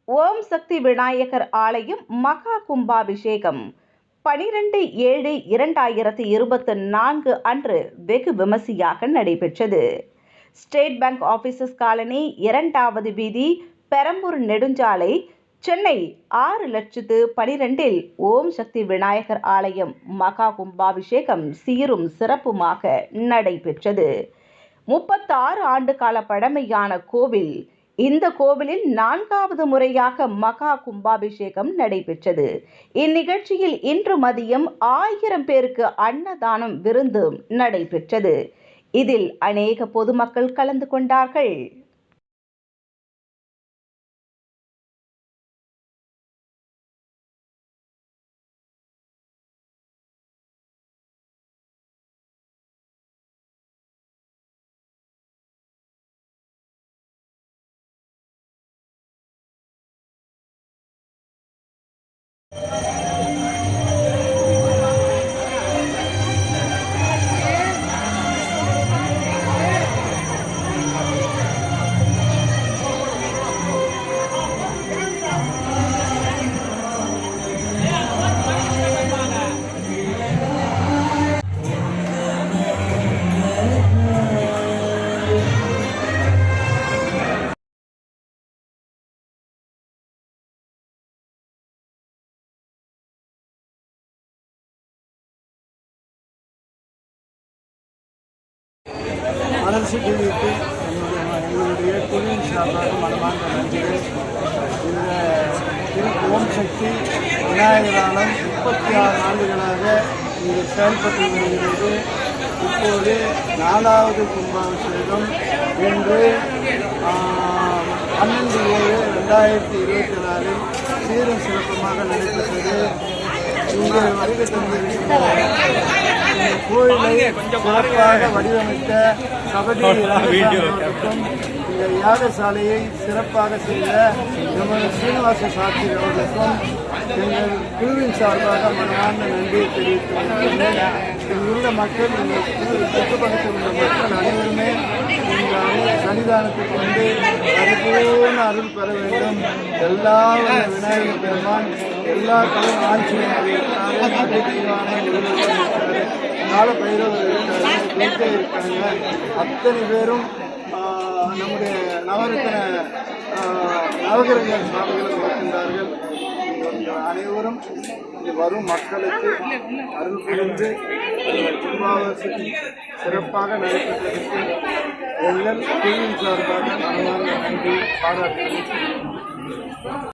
ஓம் சக்தி விநாயகர் ஆலயம் மகா கும்பாபிஷேகம் 12/7/2024 அன்று வெகு விமர்சையாக நடைபெற்றது. ஸ்டேட் பேங்க் ஆபீசர்ஸ் காலனி, 2வது வீதி, பெரம்பூர் நெடுஞ்சாலை, சென்னை 6,12,000 ஓம் சக்தி விநாயகர் ஆலயம் மகா கும்பாபிஷேகம் சீரும் சிறப்புமாக நடைபெற்றது. 36 ஆண்டு கால பழமையான கோவில். இந்த கோவிலில் 4வது முறையாக மகா கும்பாபிஷேகம் நடைபெற்றது. இந்நிகழ்ச்சியில் இன்று மதியம் 1000 பேருக்கு அன்னதானம் விருந்து நடைபெற்றது. இதில் அநேக பொதுமக்கள் கலந்து கொண்டார்கள். அரசு டிவிக்கு எங்களுடைய குழுவின் சார்பாக மனமார்ந்த நன்றிகள். இந்த ஓம் சக்தி விநாயகர் ஆலயம் 36 ஆண்டுகளாக இங்கு செயல்பட்டு வருகிறது. இப்போது 4வது கும்பாபிஷேகம் இன்று 12/7/2024 சீரும் சிறப்புமாக நடைபெற்றது. இங்கே வருகை தந்திருக்கின்ற கோயிலை சிறப்பாக வடிவமைத்த சபதி அவர்களுக்கும் இந்த யாகசாலையை சிறப்பாக செய்த நமது சீனிவாச சாஸ்திரி அவர்களுக்கும் எங்கள் குழுவின் சார்பாக மனமார்ந்த நன்றியை தெரிவித்துக் கொள்கிறேன். இங்குள்ள மக்கள், இந்த சுற்றுப்பக்கத்தில் உள்ள மக்கள் அனைவருமே இந்த சன்னிதானத்துக்கு வந்து பரிபூர்ண அருள் பெற வேண்டும். எல்லா விநாயகர் பெருமான் எல்லா கலும் ஆட்சியும் கால பைரவர் இருக்காரு, இருக்காங்க. அத்தனை பேரும் நம்முடைய நவகிரக சுவாமிகளும் இருக்கின்றார்கள். அனைவரும் வரும் மக்களுக்கு அருள் புரிந்து கும்பாபிஷேகம் சிறப்பாக நடைபெற்றதற்கு எங்கள் குழுவின் சார்பாக மனமார்ந்த நன்றி பாராட்டுகிறேன்.